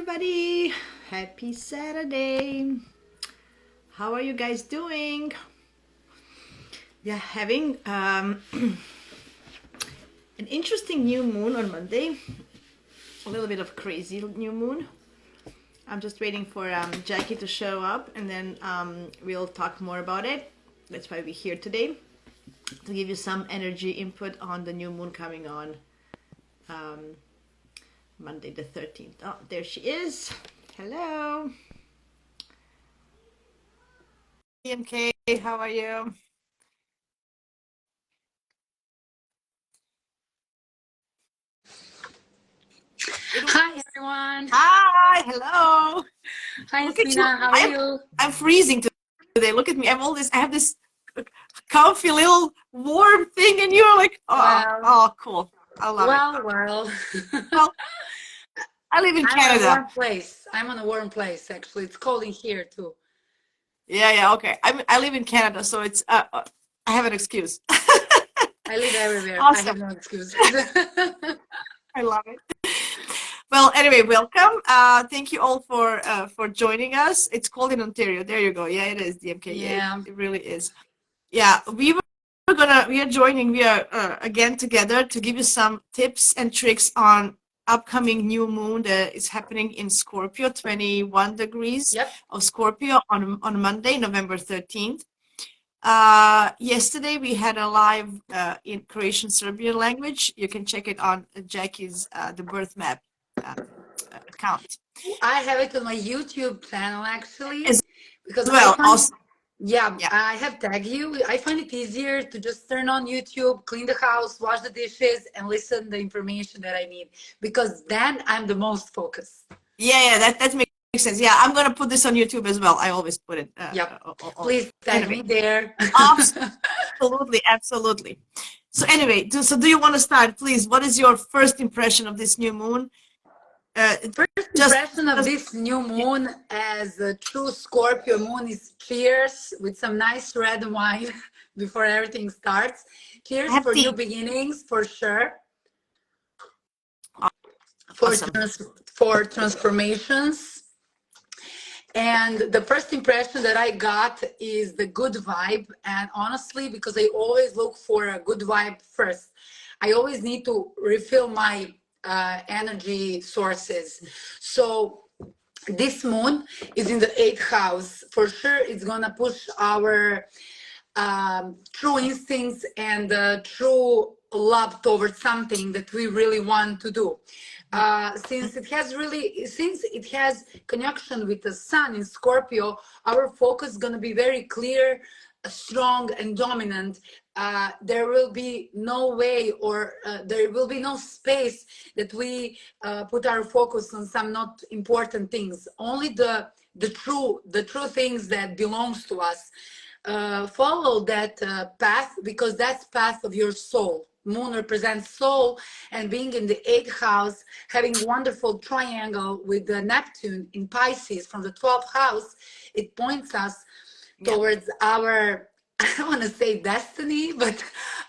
everybody. Happy Saturday. How are you guys doing? Yeah, having an interesting new moon on Monday. A little bit of crazy new moon. I'm just waiting for Jackie to show up, and then we'll talk more about it. That's why we're here today, to give you some energy input on the new moon coming on Monday the 13th. Oh, there she is. Hello. DMK, how are you? Hi everyone. Hi, hello. Hi Look at you. Yasmina, how are you? I'm freezing today. Look at me. I have this comfy little warm thing, and you're like, Well, cool. I love it. well. Well, I live in I'm on a Canada. warm place. I'm on a warm place actually. It's cold in here too. Yeah, okay. I live in Canada, so it's I have an excuse. I live everywhere. I have Awesome. no excuse. I love it. Well, anyway, welcome. Thank you all for joining us. It's cold in Ontario. There you go. Yeah, it is DMK. Yeah, Yeah. it really is. Yeah, we are again together to give you some tips and tricks on upcoming new moon that is happening in Scorpio, 21 degrees Yep. of Scorpio on Monday, November 13th. Yesterday we had a live in Croatian Serbian language. You can check it on Jackie's the birth map account I have it on my YouTube channel as actually because I well. find, Also, yeah, yeah, I have tagged you. I find it easier to just turn on YouTube, clean the house, wash the dishes, and listen the information that I need because then I'm the most focused. yeah, that makes sense. Yeah, I'm gonna put this on YouTube as well. I always put it. Yep. Please tag Anyway, me there. absolutely. So anyway, do you want to start, please? What is your first impression of this new moon? Uh, First just, impression of just this new moon as a true Scorpio moon is cheers with some nice red wine before everything starts. Cheers have for new tea. beginnings, for sure. For Awesome. for transformations. And the first impression that I got is the good vibe. And honestly, because I always look for a good vibe first, I always need to refill my energy sources. So this moon is in the eighth house. For sure, it's gonna push our true instincts and true love towards something that we really want to do. Since it has connection with the sun in Scorpio, our focus is going to be very clear, strong, and dominant. There will be no way, or there will be no space that we put our focus on some not important things. Only the true things that belongs to us. Follow that path because that's path of your soul. Moon represents soul, and being in the eighth house, having wonderful triangle with the Neptune in Pisces from the 12th house, it points us towards our, I don't want to say destiny, but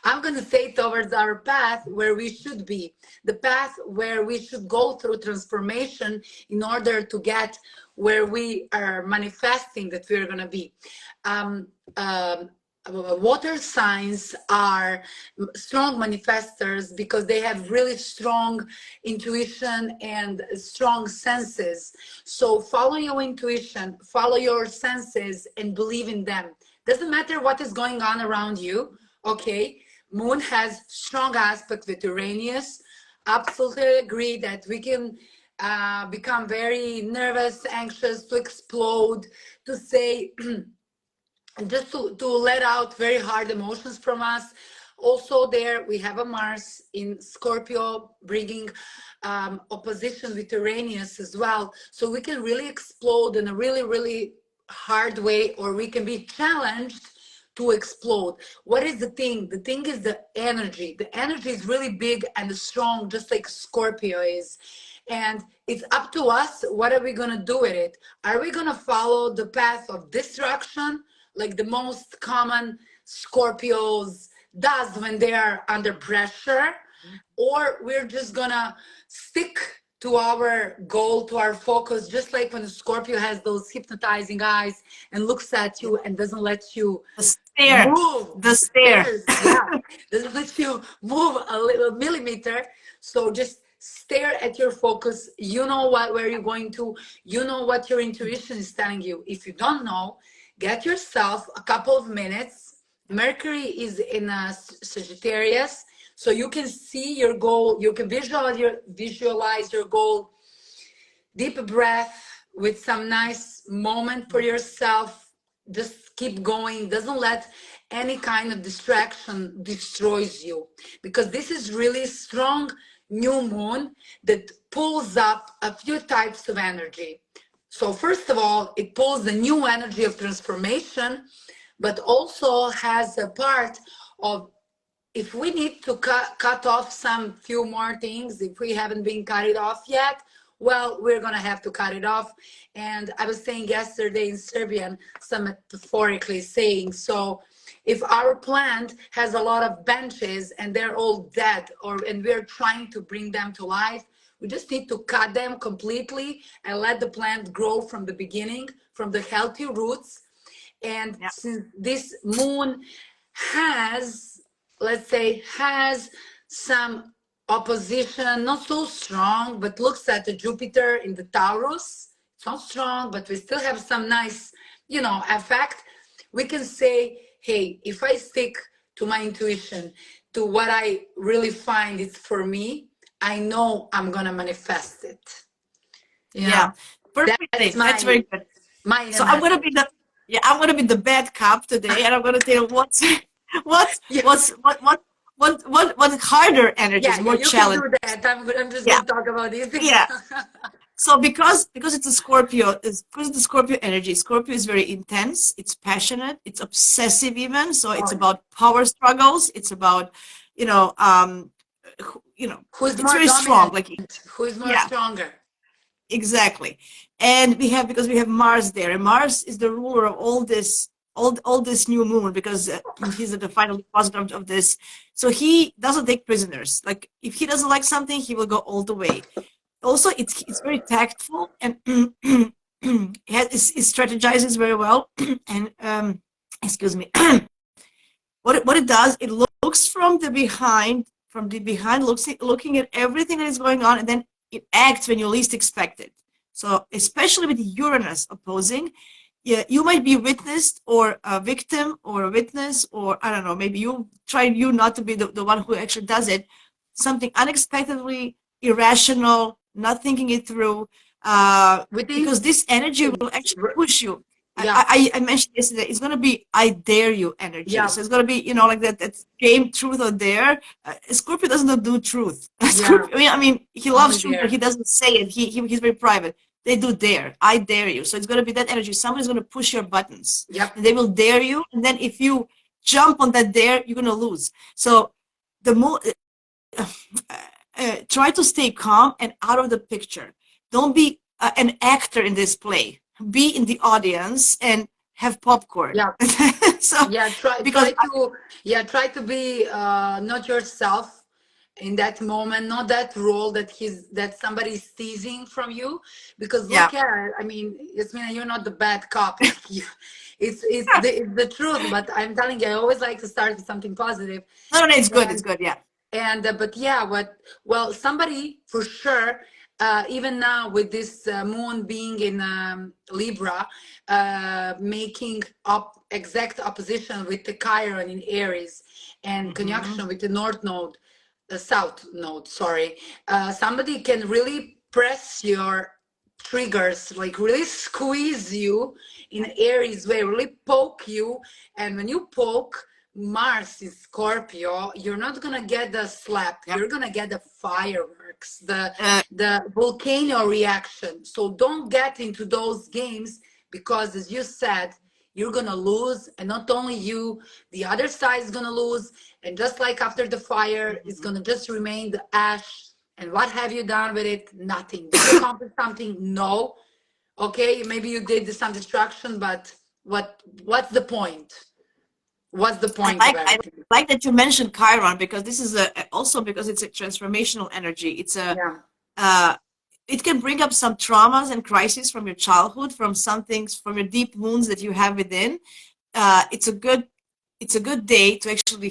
I'm going to say towards our path where we should be, the path where we should go through transformation in order to get where we are manifesting that we're going to be. Um, um, Water signs are strong manifestors because they have really strong intuition and strong senses. So follow your intuition, follow your senses, and believe in them. Doesn't matter what is going on around you. Okay, moon has strong aspect with Uranus. Absolutely agree that we can become very nervous, anxious, to explode, to say just to let out very hard emotions from us. Also there we have a Mars in Scorpio bringing opposition with Uranus as well, so we can really explode in a really hard way, or we can be challenged to explode. What is the thing? The thing is the energy. The energy is really big and strong, just like Scorpio is. And it's up to us. What are we going to do with it? Are we going to follow the path of destruction, like the most common Scorpios does when they are under pressure? Or we're just going to stick to our goal, to our focus, just like when the Scorpio has those hypnotizing eyes and looks at you and doesn't let you The stare. move. The The stare. stairs, yeah, doesn't let you move a little millimeter. So just stare at your focus. You know what, where you're going to, you know what your intuition is telling you. If you don't know, get yourself a couple of minutes. Mercury is in a Sagittarius, so you can see your goal, you can visualize your goal. Deep breath with some nice moment for yourself. Just keep going. Doesn't let any kind of distraction destroys you, because this is really strong new moon that pulls up a few types of energy. So first of all, it pulls the new energy of transformation, but also has a part of, if we need to cut off some few more things, if we haven't been cut it off yet, well, we're gonna have to cut it off. And I was saying yesterday in Serbian, some metaphorically saying, so if our plant has a lot of branches and they're all dead, and we're trying to bring them to life, we just need to cut them completely and let the plant grow from the beginning, from the healthy roots. And Yeah. since this moon has, let's say, has some opposition, not so strong, but looks at the Jupiter in the Taurus. It's not strong, but we still have some nice, effect. We can say, hey, if I stick to my intuition, to what I really find it's for me, I know I'm gonna manifest it. Yeah. Perfectly. That's That's very good. my So I'm message. gonna be the bad cop today, and I'm gonna tell you what's Yeah. what harder energies, Yeah, more you can challenge. do that. I'm just Yeah, going to talk about these things. yeah. So because it's a Scorpio, because it's the Scorpio energy. Scorpio is very intense. It's passionate. It's obsessive even. So it's Oh, about power struggles. It's about, you know, um, who's it's more very strong. dominant? Like, Who is more yeah. stronger? Exactly. And because we have Mars there, and Mars is the ruler of all this new moon, because he's the final deposit of this. So he doesn't take prisoners. Like, if he doesn't like something, he will go all the way. Also, it's very tactful, and it strategizes very well. And excuse me. What it does, it looks from the behind, looking at everything that is going on, and then it acts when you least expect it. So especially with Uranus opposing, yeah, you might be witnessed or a victim or a witness, or I don't know, maybe you not to be the one who actually does it. Something unexpectedly irrational, not thinking it through, Within because this energy will actually push you. yeah, I mentioned yesterday, it's going to be I dare you energy. yeah, So it's going to be, like that game truth or dare. Scorpio doesn't do truth. yeah, Scorpio, I mean, he only loves truth, but he there. doesn't say it. He's very private. They do dare. I dare you. So it's going to be that energy. Somebody's going to push your buttons Yep. and they will dare you. And then if you jump on that dare, you're going to lose. So the more, try to stay calm and out of the picture. Don't be an actor in this play. Be in the audience and have popcorn. Yeah. So, Yeah, try because try to yeah, try to be not yourself in that moment, not that role that somebody's teasing from you. Because yeah, look at it, I mean, Yasmina, you're not the bad cop. Like you, it's the truth. But I'm telling you, I always like to start with something positive. no, it's good. It's And good. Yeah. but yeah, well, somebody for sure, even now with this moon being in Libra, making up exact opposition with the Chiron in Aries, and Hmm. conjunction with the North Node, the South Node, sorry, somebody can really press your triggers, like really squeeze you in Aries way, really poke you. And when you poke Mars is Scorpio, you're not gonna get the slap, Yep. you're gonna get the fireworks, the Uh, the volcano reaction. So don't get into those games, because as you said, you're gonna lose, and not only you, the other side is gonna lose. And just like after the fire, it's gonna just remain the ash. And what have you done with it? Nothing. Did you accomplish something? No. Okay, maybe you did some destruction, but what's the point? What's the point of I everything? like that you mentioned Chiron, because this is also because it's a transformational energy. It's a Yeah. uh, it can bring up some traumas and crises from your childhood, from some things, from your deep wounds that you have within. It's a good day to actually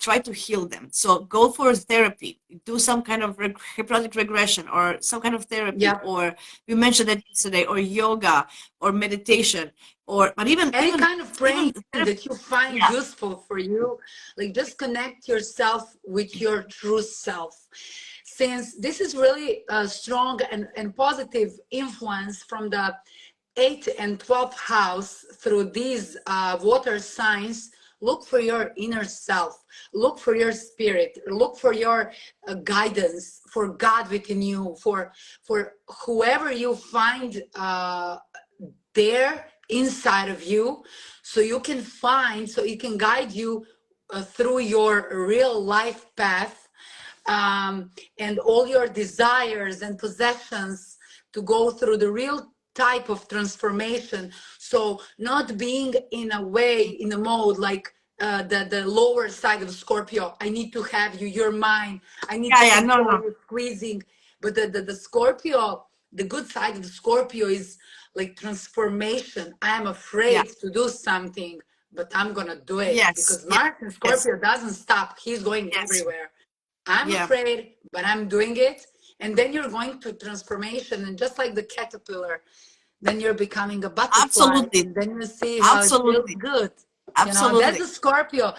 try to heal them. So go for therapy, do some kind of hypnotic regression or some kind of therapy, Yeah. or we mentioned that yesterday, or yoga or meditation, but Any kind of even praying that you find yeah, useful for you, like just connect yourself with your true self. Since this is really a strong and positive influence from the 8th and 12th house through these water signs, look for your inner self, look for your spirit, look for your guidance, for God within you, for whoever you find there inside of you, so you can find, so it can guide you through your real life path, and all your desires and possessions, to go through the real type of transformation. So not being in a way, in a mode like the lower side of Scorpio. I need to have you, you're mine. I need to no, control no, you, squeezing. But the Scorpio, the good side of the Scorpio is like transformation. I am yeah, afraid to do something, but I'm gonna do it, yes, because yes, Mars in yes, Scorpio doesn't stop. He's going yes, everywhere. I'm yeah, afraid, but I'm doing it. And then you're going to transformation, and just like the caterpillar, then you're becoming a butterfly, absolutely, and then you see how it feels absolutely, good. You know, that's absolutely. a Scorpio.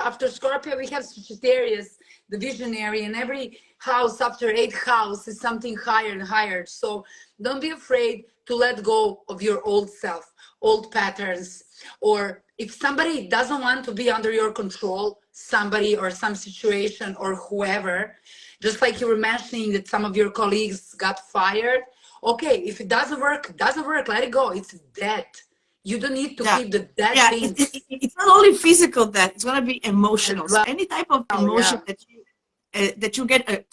After Scorpio, we have Sagittarius, the visionary, and every house after 8th house is something higher and higher. So don't be afraid to let go of your old self, old patterns. Or if somebody doesn't want to be under your control, somebody or some situation or whoever, just like you were mentioning that some of your colleagues got fired. Okay, if it doesn't work, doesn't work, let it go. It's dead. You don't need to Yeah, keep the dead yeah. things It's not only physical death; it's gonna be as emotional. So well. any type of Yeah, emotion that you get,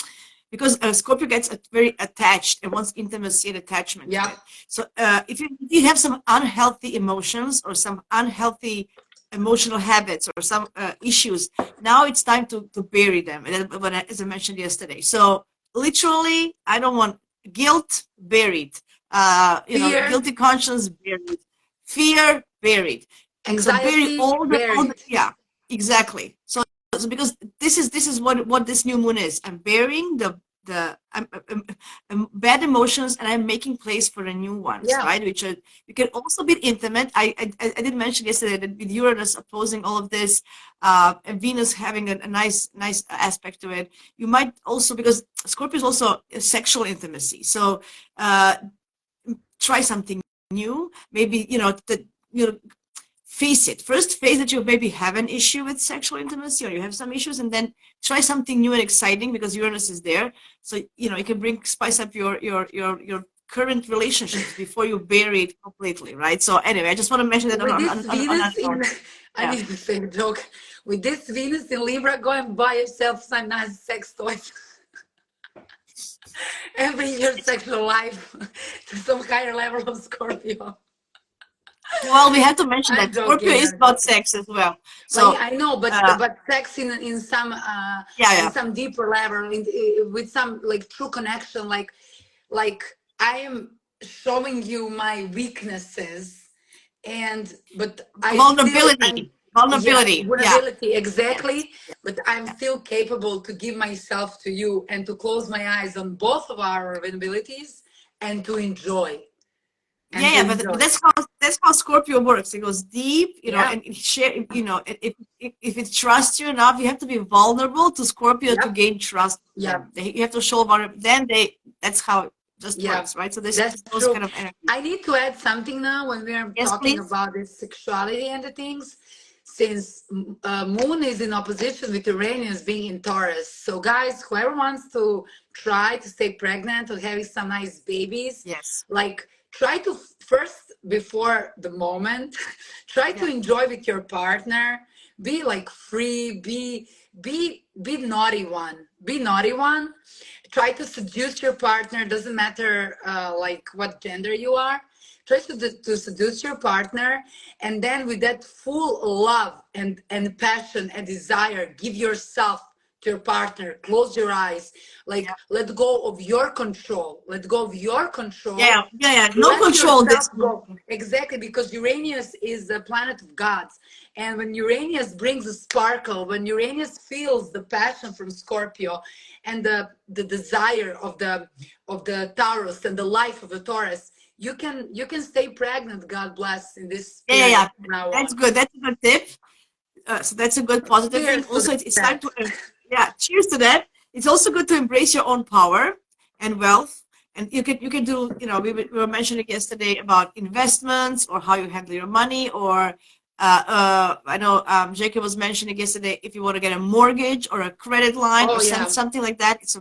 because Scorpio gets very attached and wants intimacy and attachment to yeah, it. So if you have some unhealthy emotions or some unhealthy emotional habits or some issues, now it's time to bury them. And as I mentioned yesterday, so literally, I don't want guilt buried. fear, Guilty conscience buried, fear buried. So bury anxiety all buried. yeah, exactly. So because this is what this new moon is. I'm burying bad emotions, and I'm making place for the new ones, Yeah, right? Which you can also be intimate. I did mention yesterday that with Uranus opposing all of this, and Venus having a nice aspect to it, you might also, because Scorpio is also a sexual intimacy. So uh, try something new. Maybe face it first. Face that you maybe have an issue with sexual intimacy or you have some issues, and then try something new and exciting, because Uranus is there. So it can spice up your current relationships before you bury it completely, right? So anyway, I just want to mention that with this on Venus that in, note. I Yeah. need to say a joke. With this Venus in Libra, go and buy yourself some nice sex toys and bring your sexual life to some higher level of Scorpio. Well, we have to mention I'm that Scorpio joking. is I'm about joking. sex as well. But So yeah, I know, uh but sex yeah, in yeah. some deeper level, with some like true connection, like I am showing you my weaknesses, and but I'm, Vulnerability. yeah, Vulnerability. Yeah. vulnerability Yes. exactly. Yeah. But I'm Yeah. still capable to give myself to you and to close my eyes on both of our vulnerabilities and to enjoy Yeah, and to yeah, but enjoy. that's how Scorpio works. It goes deep, Yeah, and it share. If it trusts you enough, you have to be vulnerable to Scorpio to yep, gain trust from yep. them. You have to show vulnerable. Then that's how it just Yeah, works, right? So this that's is those true. kind of energies. I need to add something now when we're Yes, talking please. about this sexuality and the things. Since Moon is in opposition with Uranus being in Taurus. So, guys, whoever wants to try to stay pregnant or having some nice babies, Yes. like try to first, before the moment, try to Yeah. enjoy with your partner. Be like free. Be naughty one. Be naughty one. Try to seduce your partner. Doesn't matter like what gender you are. Try to seduce your partner, and then with that full love and passion and desire, give yourself to your partner, close your eyes, like let go of your control, let go of your control, No let control yourself this. go. Exactly, because Uranus is the planet of gods, and when Uranus brings a sparkle, when Uranus feels the passion from Scorpio and the desire of the Taurus and the life of the Taurus, you can stay pregnant, God bless, in this period from now That's on. good. That's a good tip. So that's a good positive thing. Cheers to Also, it's time that. to, cheers to that. It's also good to embrace your own power and wealth. And you can do, we were mentioning yesterday about investments or how you handle your money, or I know Jacob was mentioning yesterday, if you want to get a mortgage or a credit line or Oh yeah. something like that, it's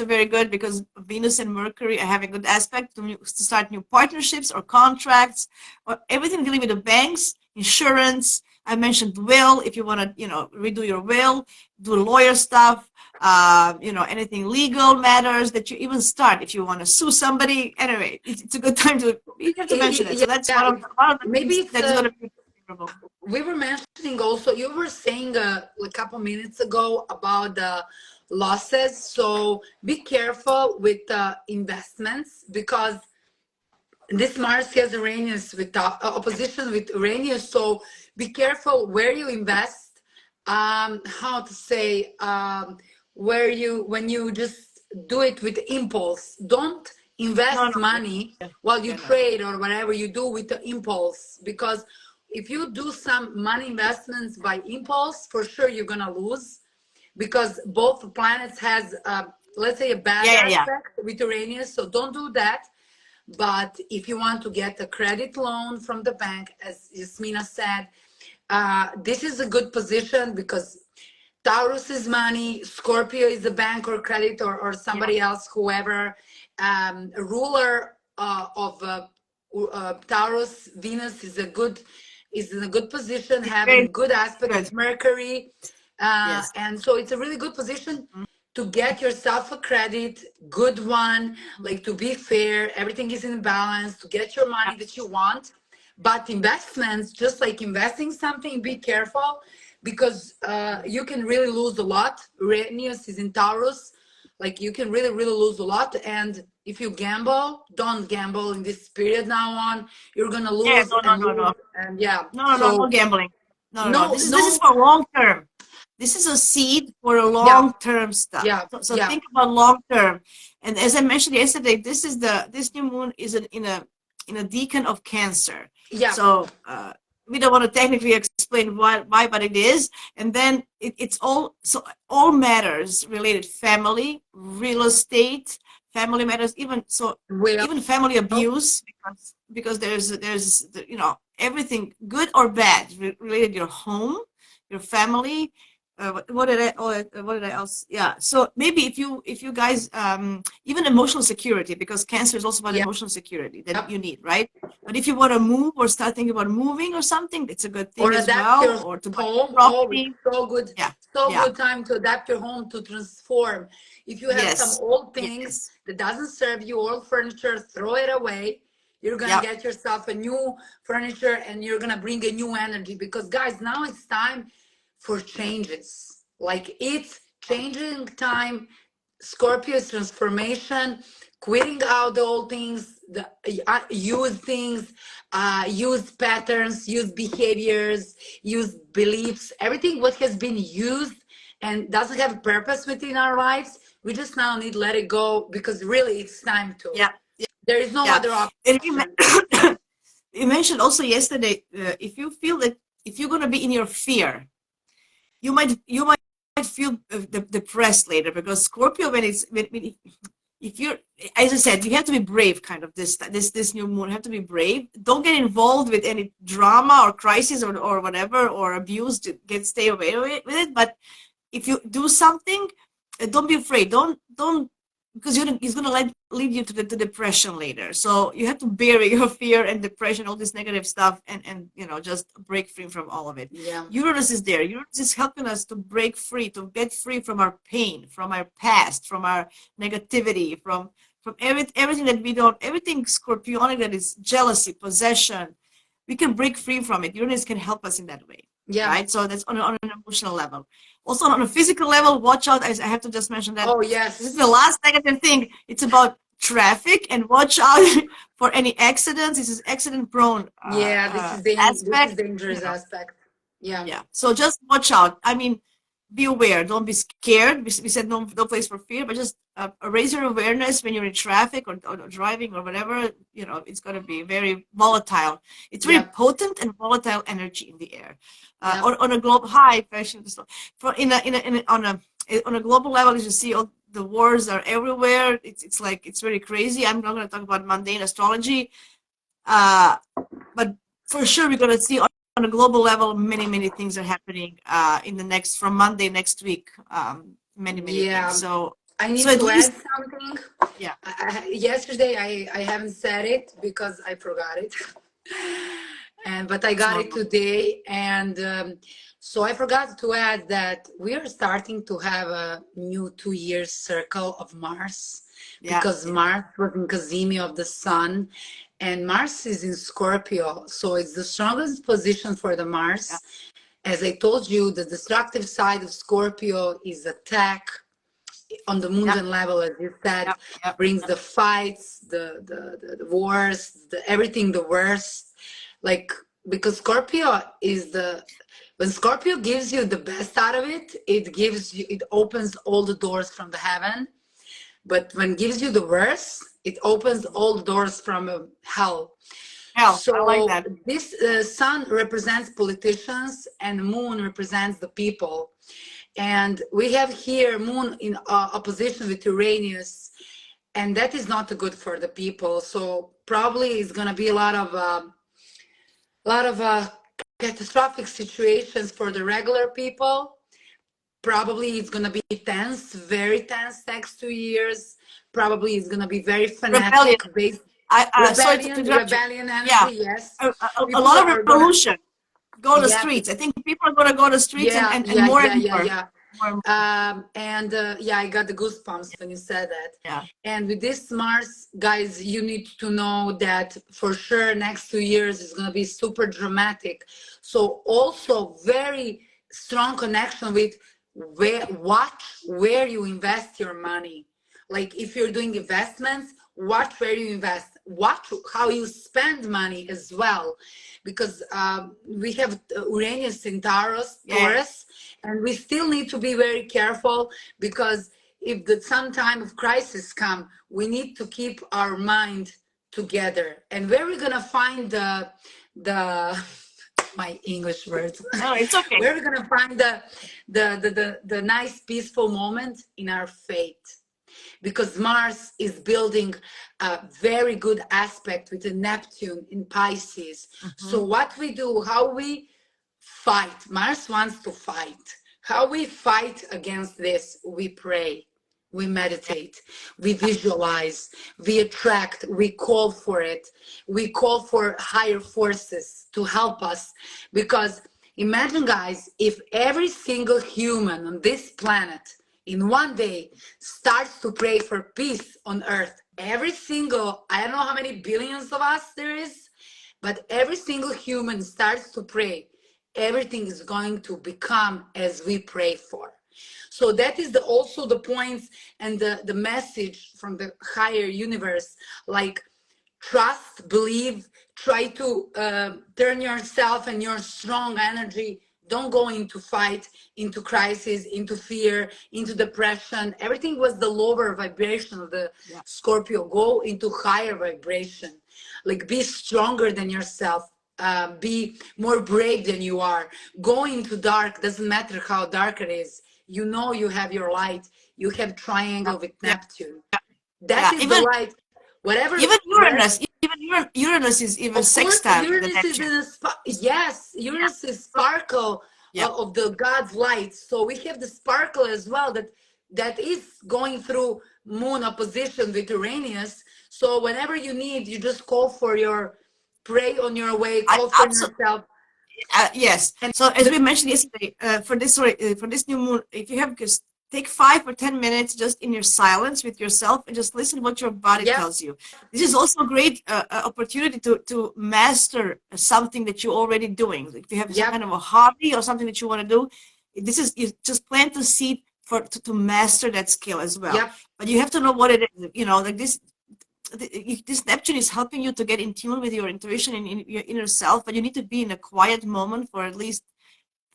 a very good, because Venus and Mercury are having good aspect to start new partnerships or contracts, or everything dealing with the banks, insurance. I mentioned will, if you want to, redo your will, do lawyer stuff, anything legal matters that you even start. If you want to sue somebody, anyway, it's a good time to, you have to mention it. So that's Yeah, one of the maybe things it's that is going to be favorable. we were mentioning also, you were saying a couple minutes ago about the losses, so be careful with investments, because this Mars has Uranus with opposition with Uranus, so be careful where you invest. How to say, where you, when you just do it with impulse, don't No, invest no, money while you no. trade or whatever you do with the impulse, because if you do some money investments by impulse, for sure you're gonna lose, because both planets has let's say a bad Yeah. aspect with Uranus, so don't do that. But if you want to get a credit loan from the bank, as Yasmina said, this is a good position, because Taurus is money, Scorpio is a bank or credit, or Yeah, somebody else, whoever. Ruler of Taurus, Venus is in a good position, very having good aspect good. with Mercury, Yes. and so it's a really good position to get yourself a credit, good one, like to be fair, everything is in balance, to get your Yeah. money that you want. But investments, just like investing something, be careful, because you can really lose a lot. Uranus is in Taurus, like you can really, really lose a lot. And if you gamble, don't gamble in this period now on. You're gonna Yeah, lose no, and no, lose, no. and yeah. No So gambling. No. no, This is no, for long term. This is a seed for a yeah, long term stuff. yeah, So yeah, think about long term. And as I mentioned yesterday, this new moon is in a decan of Cancer. yeah. So we don't want to technically explain why, but it is. And then it's all matters related: family, real estate, family matters, Well, even family abuse, because there's everything good or bad related to your home, your family. What did I? Oh, what did I else? Yeah. So maybe if you guys, even emotional security, because Cancer is also about yeah, emotional security that you need, right? But if you want to move or start thinking about moving or something, it's a good or thing as adapt well. your Or to buy home. Oh, it's property. so good, Yeah. so Yeah. good time to adapt your home, to transform. If you have some Yes. old things Yes. that doesn't serve you, old furniture, throw it away. You're gonna Yeah. get yourself a new furniture, and you're gonna bring a new energy, because guys, now it's time for changes. Like it's changing time. Scorpio is transformation, quitting out the old things, the used things, used patterns, used behaviors, used beliefs, everything what has been used and doesn't have a purpose within our lives. We just now need to let it go, because really it's time to. Yeah. There is no Yeah. other And option. you mentioned also yesterday, if you feel that if you're going to be in your fear, you might feel depressed later, because Scorpio, if you're, as I said, you have to be brave. Kind of this new moon, you have to be brave. Don't get involved with any drama or crisis or whatever, or abuse. To stay away with it. But if you do something, don't be afraid. Don't because it's going to lead you to depression later. So you have to bury your fear and depression, all this negative stuff, and just break free from all of it. Yeah. Uranus is there. Uranus is helping us to break free, to get free from our pain, from our past, from our negativity, from everything that we don't, everything scorpionic, that is jealousy, possession. We can break free from it. Uranus can help us in that way. Yeah. right? So that's on an emotional level. Also on a physical level, watch out. I have to just mention that Oh, this is yes. the last negative thing. It's about traffic, and watch out for any accidents. This is accident prone Yeah, this is aspect, dangerous aspect. Yeah. yeah. So just watch out. I mean, be aware. Don't be scared. We said no place for fear, but just raise your awareness when you're in traffic or driving or whatever. It's going to be very volatile. It's very Yep. potent and volatile energy in the air. Yep. On a global high fashion, for on a global level, as you see, all the wars are everywhere. It's like it's very crazy. I'm not going to talk about mundane astrology, but for sure we're going to see on a global level many things are happening from Monday next week. Many things. Yeah. I So need at to add least, something. yeah, Yesterday, I haven't said it because I forgot it. But I it's got it normal. today. And so I forgot to add that we are starting to have a new 2 year circle of Mars, Yeah, because Mars was in Cazimi of the Sun, and Mars is in Scorpio. So it's the strongest position for the yeah, Mars. As I told you, the destructive side of Scorpio is attack on the yeah, Mundan level, as you said, yeah, yeah, brings the fights, the wars, everything the worst. Like, because Scorpio is when Scorpio gives you the best out of it, it opens all the doors from the heaven. But when it gives you the worst, it opens all the doors from hell. hell, I like So that. this sun represents politicians and moon represents the people. And we have here moon in opposition with Uranus, and that is not good for the people. So probably it's going to be a lot of catastrophic situations for the regular people. Probably it's going to be tense, very tense next 2 years. Probably it's going to be very Rebellion. fanatic based Sorry to interrupt you. rebellion Yeah, energy. Yes, a people lot of are gonna. revolution. Go to the Yeah, streets. I think people are going to go to the streets yeah, and yeah, more yeah, and yeah, more. yeah. More and more. And yeah, I got the goosebumps when you said that. Yeah. And with this Mars, guys, you need to know that for sure next 2 years is going to be super dramatic. So also very strong connection with where you invest your money. Like if you're doing investments, watch where you invest, watch how you spend money as well, because we have Uranus in Yeah. Taurus, and we still need to be very careful, because if some time of crisis come, we need to keep our mind together. And where we're gonna find the my English words. No, it's okay. Where we're gonna find the nice peaceful moment in our faith, because Mars is building a very good aspect with the Neptune in Pisces. Mm-hmm. So what we do, how we fight, Mars wants to fight. How we fight against this, we pray, we meditate, we visualize, we attract, we call for it, we call for higher forces to help us. Because imagine, guys, if every single human on this planet in one day starts to pray for peace on earth, every single, I don't know how many billions of us there is, but every single human starts to pray, everything is going to become as we pray for. So that is also the points and the message from the higher universe, like trust, believe, try to turn yourself and your strong energy. Don't go into fight, into crisis, into fear, into depression. Everything was the lower vibration of the Scorpio. Go into higher vibration. Like be stronger than yourself. Be more brave than you are. Go into dark. Doesn't matter how dark it is. You know you have your light. You have triangle with Yeah. Neptune. That Yeah. is the light. Whatever, Even Uranus is even of course, sextile the Uranus is Neptune. in yes, Yeah. Uranus is sparkle Yeah. of the God's light. So we have the sparkle as well that is going through moon opposition with Uranus. So whenever you need, you just call for pray on your way, I call for absolutely. yourself. Yes. And So as we mentioned yesterday, for this new moon, if you have take 5 or 10 minutes just in your silence with yourself and just listen what your body Yep. tells you. This is also a great opportunity to master something that you're already doing. Like if you have some Yep. kind of a hobby or something that you want to do, this is, you just plant the seed for to master that skill as well. Yep. But you have to know what it is. You know, like this Neptune is helping you to get in tune with your intuition and in your inner self, but you need to be in a quiet moment for at least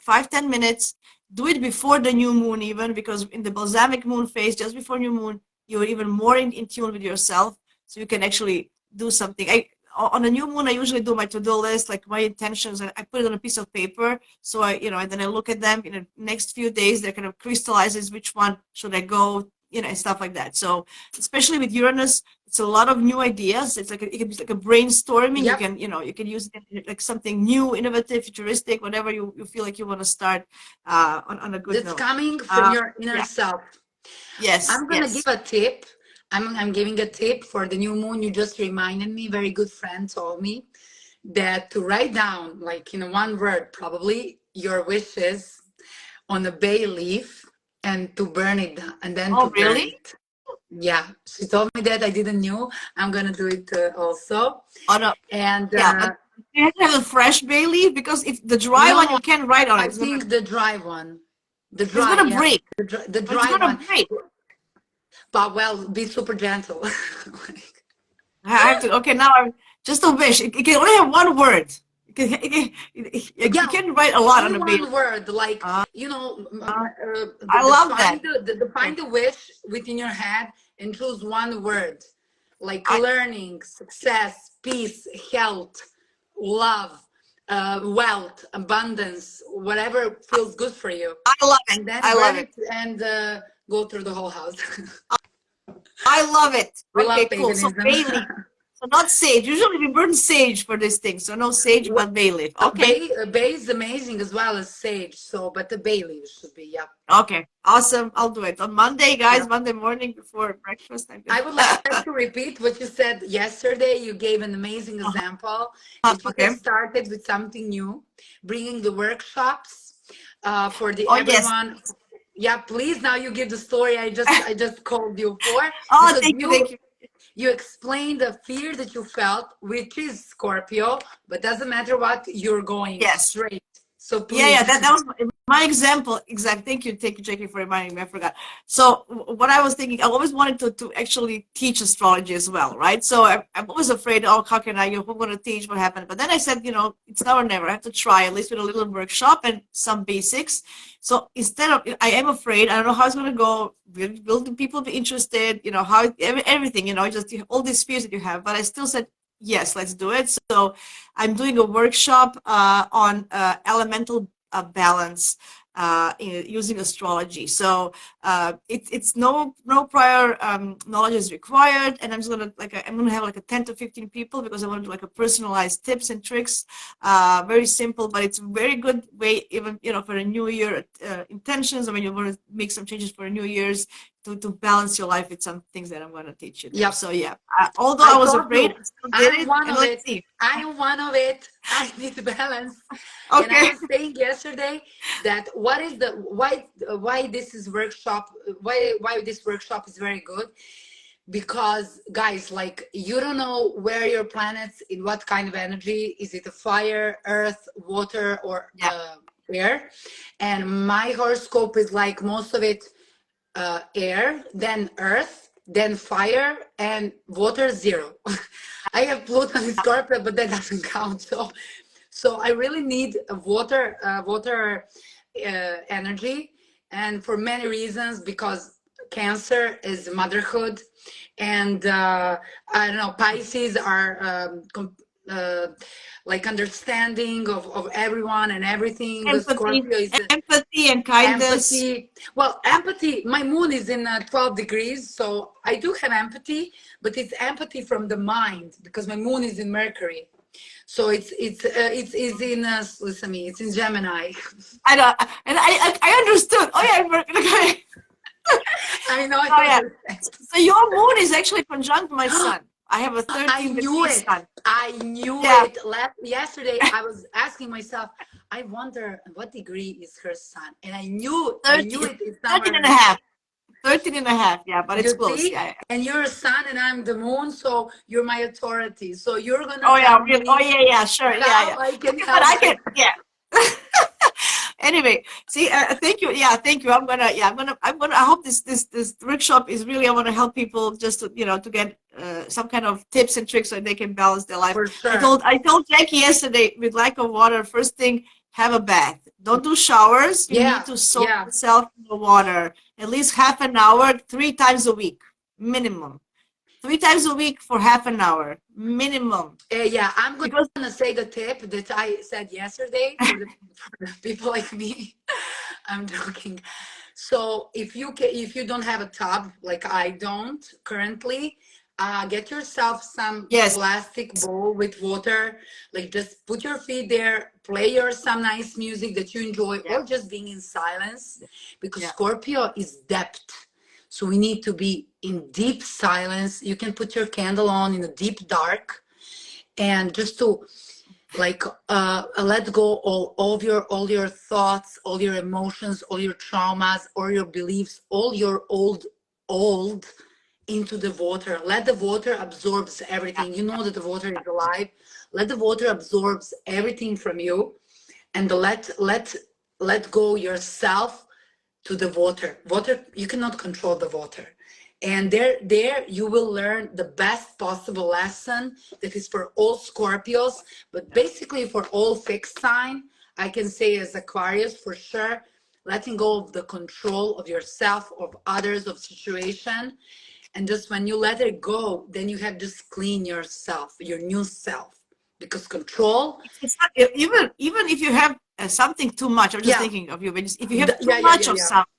5-10 minutes. Do it before the new moon, even, because in the balsamic moon phase, just before new moon, you're even more in tune with yourself, so you can actually do something. On a new moon, I usually do my to-do list, like my intentions, and I put it on a piece of paper. So and then I look at them in the next few days. That kind of crystallizes which one should I go, and stuff like that. So especially with Uranus, it's a lot of new ideas. It's like it can be like a brainstorming. You Yep. can, you can use it like something new, innovative, futuristic, whatever you feel like you want to start on a good That's note. coming from your inner Yeah. self. Yes. I'm gonna give Yes. a tip. I'm giving a tip for the new moon. You just reminded me. Very good friend told me that to write down, like in one word, probably your wishes on a bay leaf and to burn it and then to Oh, burn really? it. Yeah, she told me that. I didn't know. I'm gonna do it also. Oh no. And Yeah, but you have to have a fresh bay leaf, because if the dry one, no, you can't write on it. I think the dry one, the It's dry, gonna yeah, break. the It's dry gonna one. break. But well, be super gentle. I have to. Okay, now I'm just a wish. It can only have one word. You Yeah, can write a lot only on a bay leaf. one word, like Uh, I love that. define Okay. the wish within your head and choose one word, like I learning, success, peace, health, love, wealth, abundance, whatever feels good for you, I love it. and then I burn love it. it and go through the whole house. I love it. We Okay, love cool. So paganism. bay leaf. So not sage. Usually we burn sage for this thing. So no sage, but bay leaf. Okay. Bay is amazing as well as sage. So, but the bay leaves should be, yeah. Okay. Awesome. I'll do it on Monday, Yeah. guys. Monday morning before breakfast. I'm I would like to repeat what you said yesterday. You gave an amazing example that you Okay. have started with something new, bringing the workshops for the Oh yes. everyone. Yeah, please. Now you give the story. I just called you for Oh, because thank you. Thank you. you explained the fear that you felt, which is Scorpio, but doesn't matter what, you're going Yes. straight. So Yeah, please. that was my example. Exact. Thank you, Jackie, for reminding me. I forgot. So what I was thinking, I always wanted to actually teach astrology as well, right? So I'm always afraid, oh, how can I, who going to teach, what happened? But then I said, it's now or never. I have to try at least with a little workshop and some basics. So instead of, I am afraid, I don't know how it's going to go. Will the people be interested? How everything, just all these fears that you have. But I still said, yes, let's do it. So I'm doing a workshop on elemental balance using astrology. So it's no prior knowledge is required, and I'm just gonna I'm gonna have like a 10 to 15 people, because I want to do like a personalized tips and tricks. Very simple, but it's a very good way, even for a new year intentions. I mean, you want to make some changes for a New Year's to balance your life with some things that I'm going to teach you there. Yep. So yeah, although I I was told afraid, you, I still did I'm it, one and of let's it. see. I am one of it. I need balance. And I Okay. was saying yesterday that what is the why this is workshop why this workshop is very good, because guys, like, you don't know where your planets, in what kind of energy, is it a fire, earth, water, or Yeah. air? And my horoscope is like most of it air, then earth, then fire, and water zero. I have Pluto in Scorpio, but that doesn't count. So I really need a water energy, and for many reasons, because Cancer is motherhood, and I don't know, Pisces are uh, like understanding of everyone and everything. Empathy, Scorpio is empathy and kindness. empathy. Well, empathy, my moon is in 12 degrees, so I do have empathy, but it's empathy from the mind, because my moon is in Mercury. So it's in listen to me, it's in Gemini. I know, and I understood. Oh yeah, okay. I know, I Oh don't yeah. understand. So your moon is actually conjunct my sun. I have a I 13 knew degree it. sun. I knew Yeah, it. Yesterday, I was asking myself, I wonder what degree is her sun, and I knew 13, it. It's 13 somewhere and in a the. half. 13 and a half. Yeah, but it's You close. see, Yeah. and you're a sun, and I'm the moon, so you're my authority. So you're gonna Oh yeah, tell really. Oh me yeah, yeah, sure. Yeah, how yeah. I can Okay, but help I her. can. Yeah. Anyway, see, thank you. Yeah, thank you. I hope this workshop is really. I want to help people just to to get some kind of tips and tricks so they can balance their life. For I sure. told I told Jackie yesterday with lack of water. First thing, have a bath. Don't do showers. You need Yeah, to soak yeah, yourself in the water at least half an hour, 3 times a week, minimum. 3 times a week for half an hour, minimum. yeah. I'm Because gonna say the tip that I said yesterday for the people like me. I'm joking. So if you don't have a tub like I don't currently, get yourself some yes, plastic bowl with water. Like just put your feet there, play your some nice music that you enjoy, yeah, or just being in silence, because yeah. Scorpio is depth. So we need to be in deep silence. You can put your candle on in the deep dark, and just to like let go all your thoughts, all your emotions, all your traumas, all your beliefs, all your old into the water. Let the water absorbs everything. You know that the water is alive. Let the water absorbs everything from you, and let go yourself to the water. You cannot control the water, and there you will learn the best possible lesson that is for all Scorpios, but basically for all fixed sign. I can say as Aquarius for sure, letting go of the control of yourself, of others, of situation. And just when you let it go, then you have just clean yourself, your new self, because control. It's not, even if you have something too much. I'm just Yeah, thinking of you, but if you have too yeah, yeah, much yeah, of yeah, something,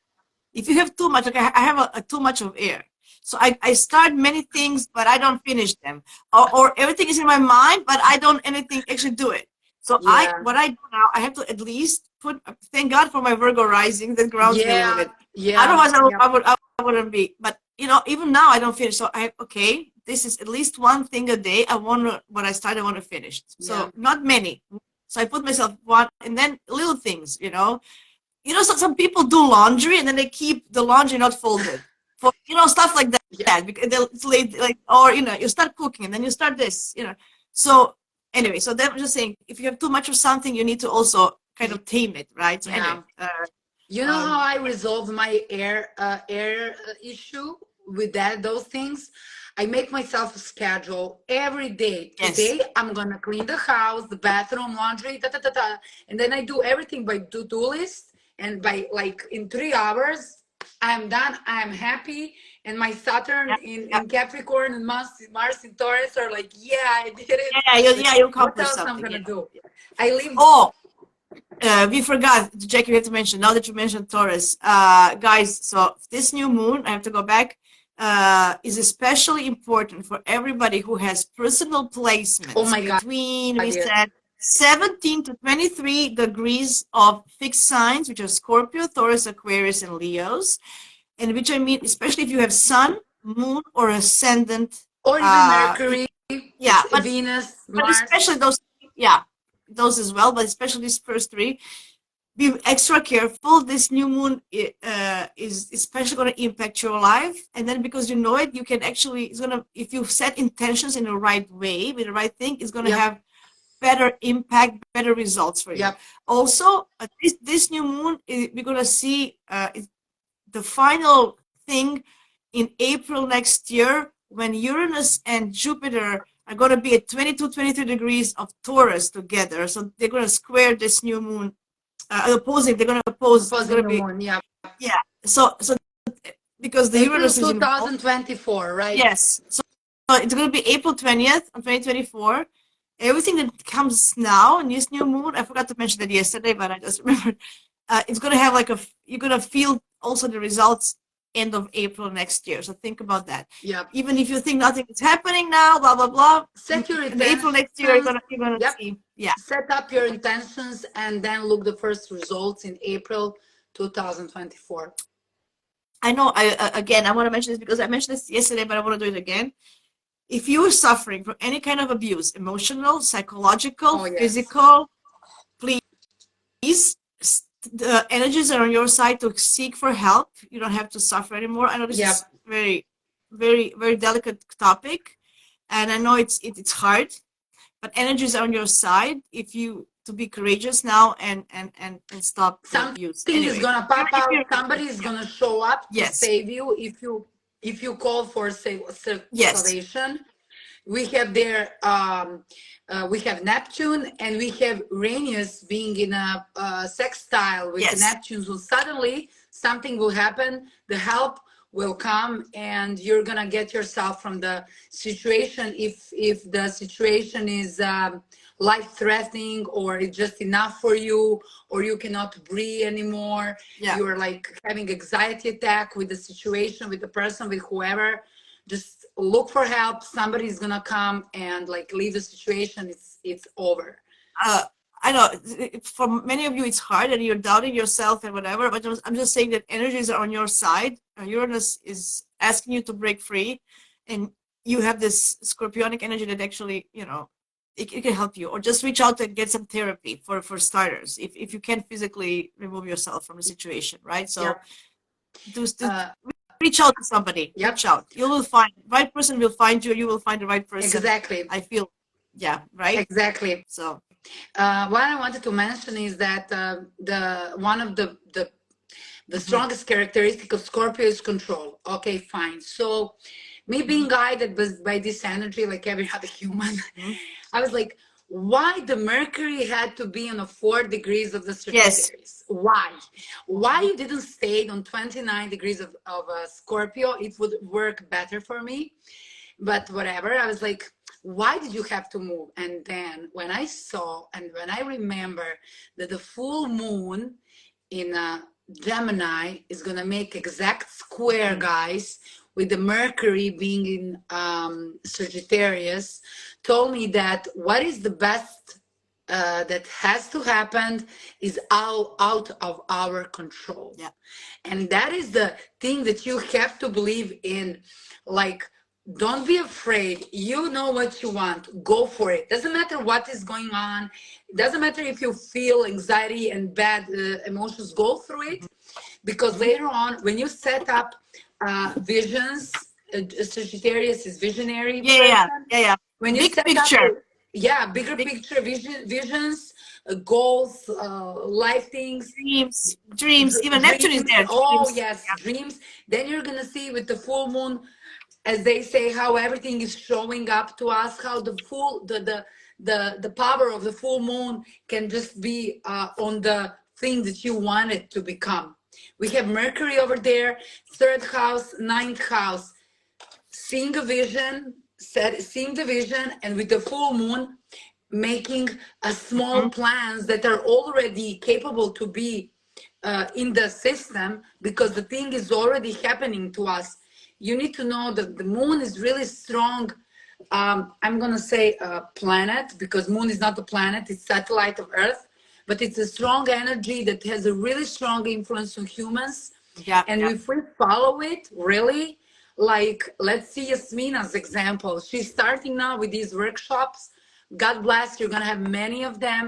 if you have too much, like I have a too much of air. So I start many things, but I don't finish them, or everything is in my mind, but I don't anything actually do it. So yeah, what I do now, I have to at least put. Thank God for my Virgo rising that grounds me a little yeah, bit. yeah, Otherwise, yeah, I wouldn't be. But even now I don't finish. So okay, this is at least one thing a day. What I start, I want to finish. yeah, So not many. So I put myself one, and then little things. Some people do laundry and then they keep the laundry not folded for stuff like yeah, that because it's late, like, or you start cooking and then you start this. So anyway, so then I'm just saying, if you have too much of something, you need to also kind of tame it, right? So yeah. anyway, You know how um, I resolve my air issue with those things? I make myself a schedule every day. yes, Today I'm gonna clean the house, the bathroom, laundry, da da da da, and then I do everything by to-do list. And by like in 3 hours, I'm done. I'm happy. And my Saturn yeah, yeah, in Capricorn and Mars in Taurus are like, yeah, I did it. Like, you what accomplish else I'm something, gonna yeah. do? I leave. Oh, we forgot, Jackie, we have to mention, now that you mentioned Taurus, guys, so this new moon, I have to go back, is especially important for everybody who has personal Oh placements my God, between, we yes. said, 17 to 23 degrees of fixed signs, which are Scorpio, Taurus, Aquarius, and Leos. And which I mean, especially if you have Sun, Moon, or Ascendant. Or even Uh, Mercury, yeah, Venus, but Mars. especially those, yeah, those as well, but especially these first three, be extra careful. This new moon is especially going to impact your life, and then because you know it, you can actually, it's going to, if you set intentions in the right way with the right thing, it's going to Yep, have better impact, better results for you. yep. Also, this new moon, we're going to see the final thing in April next year, when Uranus and Jupiter are going to be at 22, 23 degrees of Taurus together. So they're going to square this new moon, opposing, they're going to oppose, it's Opposing going to the be, moon, yeah. yeah. So because the April Uranus is involved, 2024, right? yes. So it's going to be April 20th of 2024. Everything that comes now in this new moon, I forgot to mention that yesterday, but I just remembered. It's going to have you're going to feel also the results end of April next year. So think about that. Yep. Even if you think nothing is happening now, blah blah blah, Set your in April next year intentions. you're gonna Yep. see. Yeah, Set up your intentions and then look the first results in April 2024. I know. Again, I want to mention this because I mentioned this yesterday, but I want to do it again. if you are suffering from any kind of abuse, emotional, psychological, Oh yes. physical, please, the energies are on your side to seek for help. You don't have to suffer anymore. I know this Yep. is very, very, very delicate topic, and I know it's hard, but energies are on your side if you to be courageous now and stop the abuse. Something is Anyway, gonna pop if out. you're Somebody is gonna show up to yes, save you if you call for yes, salvation. We have there we have Neptune and we have Uranus being in a sextile with the yes. Neptune. So suddenly something will happen, the help will come, and you're gonna get yourself from the situation. If the situation is life-threatening, or it's just enough for you, or you cannot breathe anymore, Yeah. you're like having anxiety attack with the situation, with the person, with whoever, just look for help. Somebody's gonna come and like leave the situation. It's over. I know for many of you it's hard and you're doubting yourself and whatever, but I'm just saying that energies are on your side. Uranus is asking you to break free, and you have this scorpionic energy that actually, it can help you. Or just reach out and get some therapy for starters, if you can't physically remove yourself from the situation, right? So to reach out to somebody. Yep. Reach out. You will find right person will find you. You will find the right person. Exactly. I feel, yeah, right. Exactly. So what I wanted to mention is that the one of the strongest characteristic of Scorpio is control. Okay, fine. So me being guided by this energy, like every other human, I was like, why the Mercury had to be on a 4 degrees of the Sagittarius? yes. Why you didn't stay on 29 degrees of Scorpio? It would work better for me. But whatever, I was like, why did you have to move? And then when I saw and when I remember that the full moon in Gemini is going to make exact square, guys, with the Mercury being in Sagittarius, told me that what is the best that has to happen is out of our control. Yeah. And that is the thing that you have to believe in. Like, don't be afraid. You know what you want. Go for it. Doesn't matter what is going on. It doesn't matter if you feel anxiety and bad emotions. Go through it, because later on, when you set up visions, Sagittarius is visionary person. Yeah. When you Big set picture. up, bigger picture visions, goals, life things, dreams. Even Neptune is there. Oh Dreams. yes, dreams. Then you're gonna see with the full moon, as they say, how everything is showing up to us, how the power of the full moon can just be on the thing that you want it to become. We have Mercury over there, 3rd house, 9th house, seeing a vision, seeing the vision, and with the full moon, making a small plans that are already capable to be in the system, because the thing is already happening to us. You need to know that the moon is really strong. I'm gonna say a planet, because moon is not a planet, it's satellite of Earth, but it's a strong energy that has a really strong influence on humans. And if we follow it, really, like, let's see Yasmina's example. She's starting now with these workshops. God bless, you're gonna have many of them.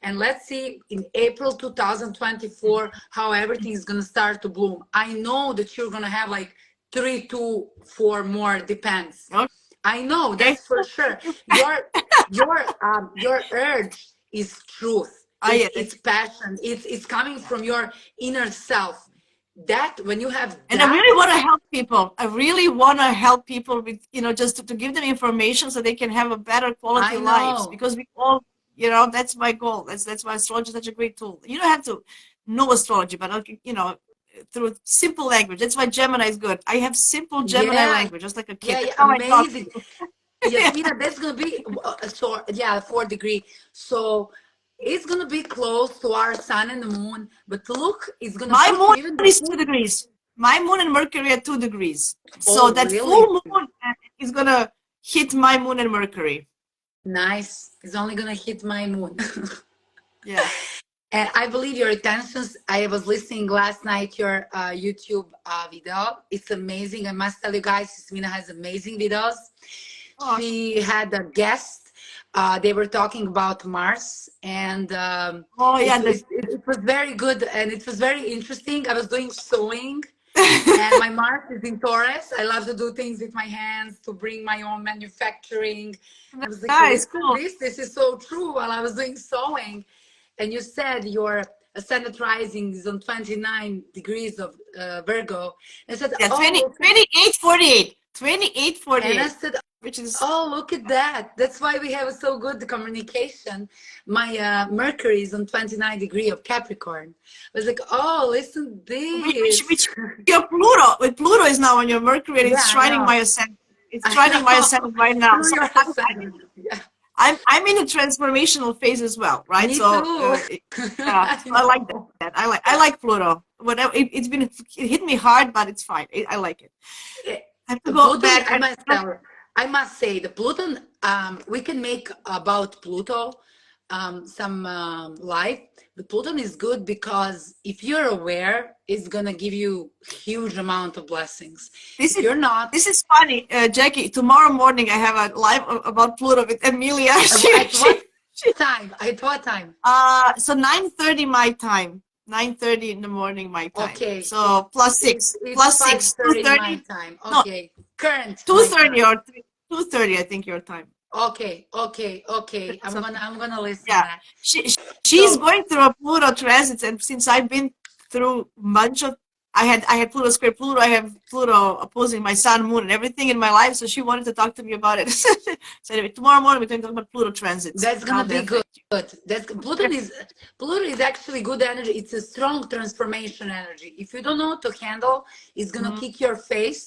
And let's see in April 2024 how everything is gonna start to bloom. I know that you're gonna have like 3 to 4 more, depends. I know, that's for sure. Your urge is truth. It's passion. It's coming from your inner self. That when you have that, and I really want to help people. I really want to help people with, just to give them information so they can have a better quality lives, because we all, that's my goal. That's why astrology is such a great tool. You don't have to know astrology, but through simple language. That's why Gemini is good. I have simple Gemini language, just like a kid. Yeah, amazing. Yasmina, that's gonna be 4 degree. So it's gonna be close to our sun and the moon, but look, it's gonna my push moon even is 2 degrees. My moon and Mercury are 2 degrees. So that really? full moon is gonna hit my moon and Mercury. Nice. It's only gonna hit my moon. Yeah. And I believe your intentions. I was listening last night your YouTube video. It's amazing. I must tell you guys, Yasmina has amazing videos. Awesome. she had a guest. They were talking about Mars, and Oh yeah, it was very good and it was very interesting. I was doing sewing, and my Mars is in Taurus. I love to do things with my hands, to bring my own manufacturing. I was like, nice, listen, cool. this is so true while I was doing sewing. And you said your ascendant rising is on 29 degrees of Virgo. I said, Yeah, oh, 20, look at, 28, 48. 28, and I 48, said, which is, oh, look at that. That's why we have so good communication. My Mercury is on 29 degree of Capricorn. I was like, oh, listen this. which your Pluto, with Pluto is now on your Mercury and Yeah, it's I trining know. my ascendant. It's I trining my know. ascendant right now. Through So your ascendant. Yeah. I'm in a transformational phase as well, right? Me So too. yeah, I so I like know. that. I like Pluto. Whatever it hit me hard, but it's fine. I like it. Eh, I have to go Pluton, back and I must say, the Pluton, we can make about Pluto some life. The Pluton is good because if you're aware, it's gonna give you huge amount of blessings. this If is you're not, this is funny, Jackie. Tomorrow morning I have a live about Pluto with Amelia. at what time? At what time? So 9:30 my time, 9:30 in the morning my time. Okay, So plus it's six, it's plus six, two 5:30 my thirty. time. No, Okay, current two my thirty time. or 2:30. I think your time. Okay, okay, okay. So I'm gonna listen yeah, that. she's So going through a Pluto transit, and since I've been through a bunch of, I had Pluto square Pluto, I have Pluto opposing my Sun, Moon, and everything in my life. So she wanted to talk to me about it. So anyway, tomorrow morning we're going to talk about Pluto transits that's and how gonna they be good. affect you. That's Pluto is actually good energy. It's a strong transformation energy. If you don't know how to handle, it's gonna Mhm. kick your face.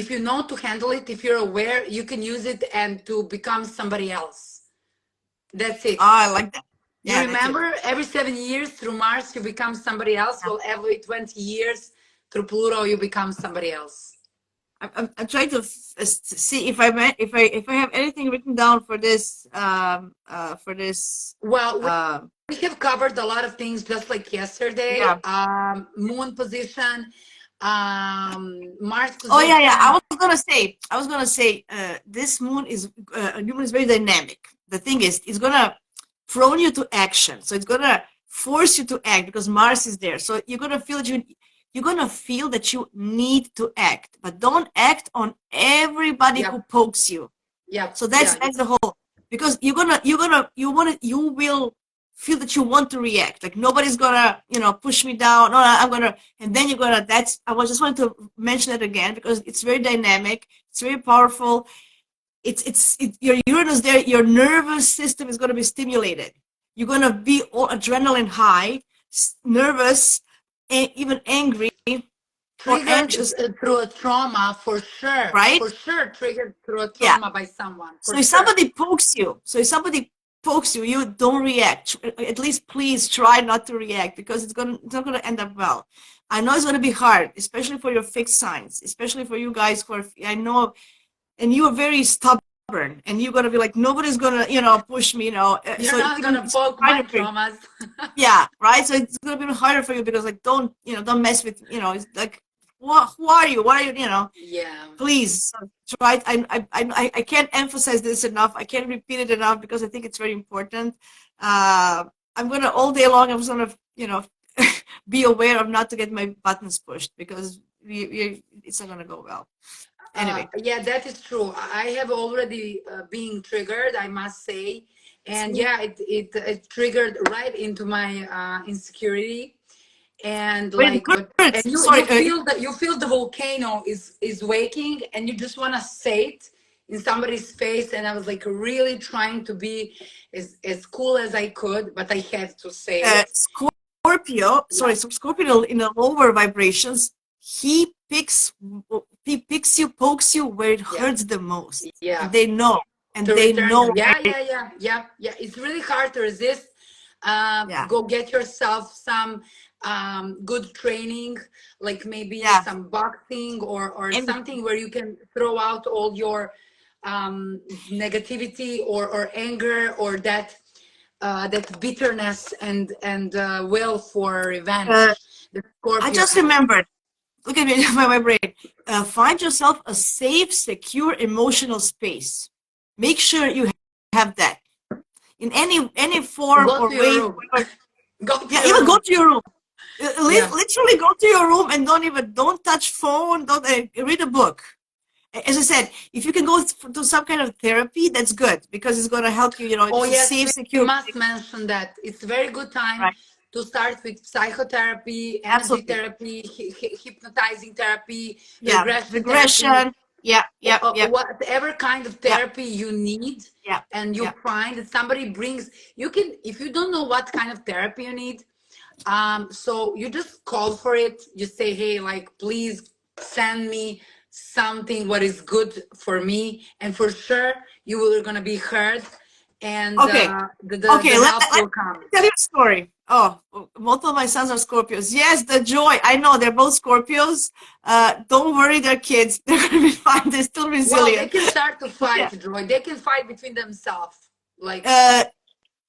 If you know to handle it, if you're aware, you can use it and to become somebody else. That's it. Ah, I like that. You Yeah, that's it. remember every 7 years through Mars you become somebody else. Yeah. Well, every 20 years through Pluto you become somebody else. I'm trying to see if I have anything written down for this Well, um we have covered a lot of things just like yesterday. yeah. Moon position, Mars Oh yeah, yeah. position. I was gonna say this moon is new moon is very dynamic. The thing is, it's gonna prone you to action. So it's gonna force you to act because Mars is there. So you're gonna feel that you need to act, but don't act on everybody who Yep, pokes you. yep, So that's yeah, that's the whole, because you will feel that you want to react. Like nobody's gonna push me down. No, I'm gonna, and then you're gonna. That's I was just wanting to mention it again because it's very dynamic. It's very powerful. Your Uranus there. Your nervous system is gonna be stimulated. You're gonna be all adrenaline high, nervous, and even angry or triggered anxious. through a trauma Right? for sure, triggered through a Yeah. trauma by someone, So for if sure. somebody pokes you, you don't react. At least please try not to react because it's not gonna end up well. I know it's gonna be hard, especially for your fixed signs, especially for you guys who are, I know, and you are very stubborn, and you're gonna be like nobody's gonna push me, You're so not gonna it's poke my harder for you. traumas. Yeah, right. So it's gonna be harder for you because like don't mess with it's like who are you? What are you? Yeah. Please try. I can't emphasize this enough. I can't repeat it enough because I think it's very important. I'm gonna all day long. I'm just gonna be aware of not to get my buttons pushed because it's not gonna go well. Anyway, Yeah, that is true. I have already been triggered, I must say, and see, yeah, it triggered right into my insecurity, and wait, like, but and words. you Sorry. feel that you feel the volcano is waking, and you just want to say it in somebody's face, and I was like really trying to be as cool as I could, but I had to say it. Scorpio. Yeah, Sorry, so Scorpio in the lower vibrations. He picks he picks you, pokes you where it yeah, hurts the most, yeah. and they know, and To they return you. know. Yeah, yeah, yeah, yeah, yeah. It's really hard to resist. Yeah, Go get yourself some good training, like maybe yeah. some boxing or Anything. something where you can throw out all your negativity or anger or that bitterness and will for Uh, revenge that I Scorpio just has. remembered. look at me, my brain. Find yourself a safe, secure, emotional space. Make sure you have that in any form Go or to your way. room. Go to Yeah, your even go room. to your room. Yeah. Literally go to your room and don't touch phone. Don't read a book. As I said, if you can go to some kind of therapy, that's good because it's going to help you. You know, Oh it's a yes, safe, we secure must place. mention that it's a very good time Right? to start with psychotherapy, energy Absolutely. therapy, hypnotizing therapy, Yeah. regression therapy, Regression. Yeah. Yeah. Yeah. whatever kind of Yeah. therapy you need. Yeah. And you Yeah. find that somebody brings, you can, if you don't know what kind of therapy you need, so you just call for it. You say, hey, like, please send me something what is good for me, and for sure you will gonna be heard, and Okay. the Okay. help Let will me come. tell you a story. Oh, both of my sons are Scorpios. Yes, the joy. I know they're both Scorpios. Don't worry, they're kids. They're going to be fine. They're still Well, they resilient. can start to Yeah. fight, Joy. They can fight between themselves. Like, Uh,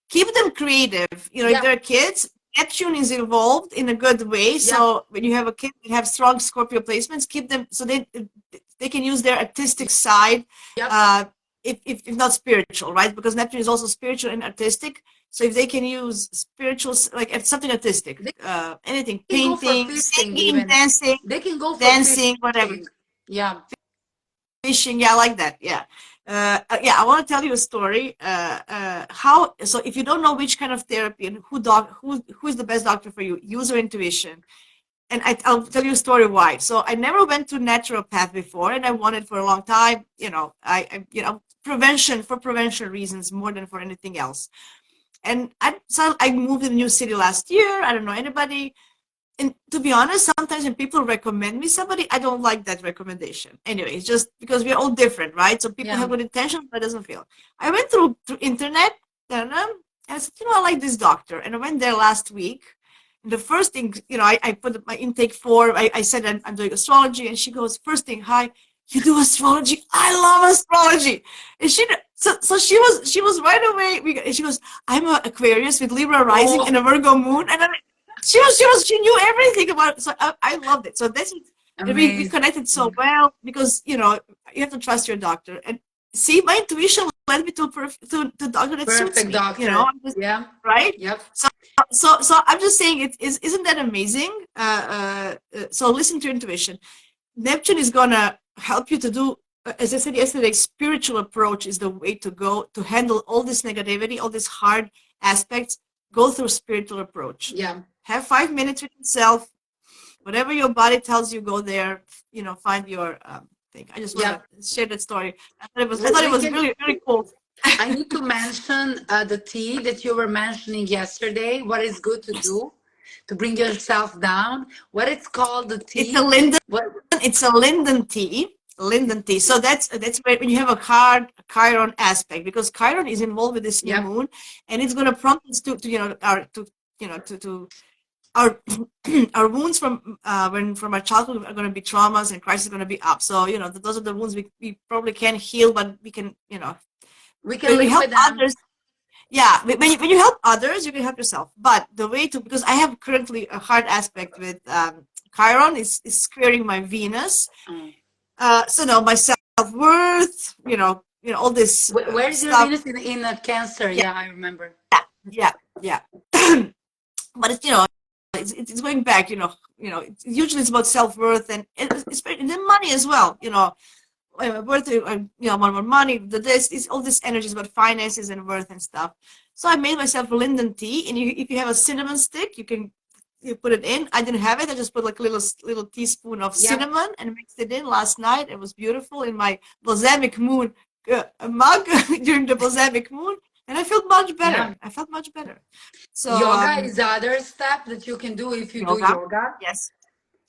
Keep them creative. You know, if yeah, they're kids, Neptune is involved in a good way. yeah, So when you have a kid that have strong Scorpio placements, keep them so they can use their artistic side, yep. uh, if not spiritual, right? Because Neptune is also spiritual and artistic. So if they can use spiritual, like something artistic, They anything, can go for painting, fishing singing, even. dancing, They can go for dancing, whatever, fishing. Yeah, fishing, yeah, I like that, yeah. Yeah, I want to tell you a story. How so? If you don't know which kind of therapy and who is the best doctor for you, use your intuition. And I'll tell you a story why. So I never went to naturopath before, and I wanted for a long time. Prevention for prevention reasons more than for anything else. And I moved in a new city last year. I don't know anybody. And to be honest, sometimes when people recommend me somebody, I don't like that recommendation. Anyway, it's just because we're all different, right? So people yeah. have good intentions, but it doesn't feel. I went through internet, and I said, I like this doctor, and I went there last week. And the first thing, I put my intake form. I said I'm doing astrology, and she goes, first thing, hi, you do astrology? I love astrology. And she was right away. She goes, I'm an Aquarius with Libra rising and Oh, a Virgo moon, and she knew everything about it. So I loved it. So this is, and we connected so amazing. well because you have to trust your doctor. And see, my intuition led me to doctor that suits Perfect me. doctor. I'm just Yeah. right. Yep. So I'm just saying, isn't that amazing? So listen to your intuition. Neptune is gonna help you to do, as I said yesterday, spiritual approach is the way to go to handle all this negativity, all these hard aspects. Go through spiritual approach. Yeah. Have 5 minutes with yourself. Whatever your body tells you, go there. Find your thing. I just want Yep. to share that story. I thought it We was can. really really cool. I need to mention the tea that you were mentioning yesterday. What is good to do to bring yourself down? What it's called, the It's a tea? linden. What? It's a linden tea. Linden tea. So that's when you have a hard Chiron aspect, because Chiron is involved with this new Yep. moon, and it's going to prompt us to our to our our wounds from our childhood are going to be traumas, and Christ is going to be up. So those are the wounds we probably can't heal, but we can We can when we live help with them. others. Yeah, when you help others, you can help yourself. But the way to, because I have currently a hard aspect with Chiron is squaring my Venus. Mm. So no, my self worth, all this Where is your stuff. Venus in Cancer? Yeah, Yeah, I remember. yeah, yeah. But it's going back. Usually it's about self worth, and then money as well. Worth, want more money. This all this energy is about finances and worth and stuff. So I made myself a linden tea, and if you have a cinnamon stick, you put it in. I didn't have it. I just put like a little teaspoon of Yep. cinnamon and mixed it in last night. It was beautiful in my balsamic moon mug during the balsamic moon, and I felt much Yeah. better. I felt much better. So Yoga is the other step that you can do if you do yoga, yoga. yes,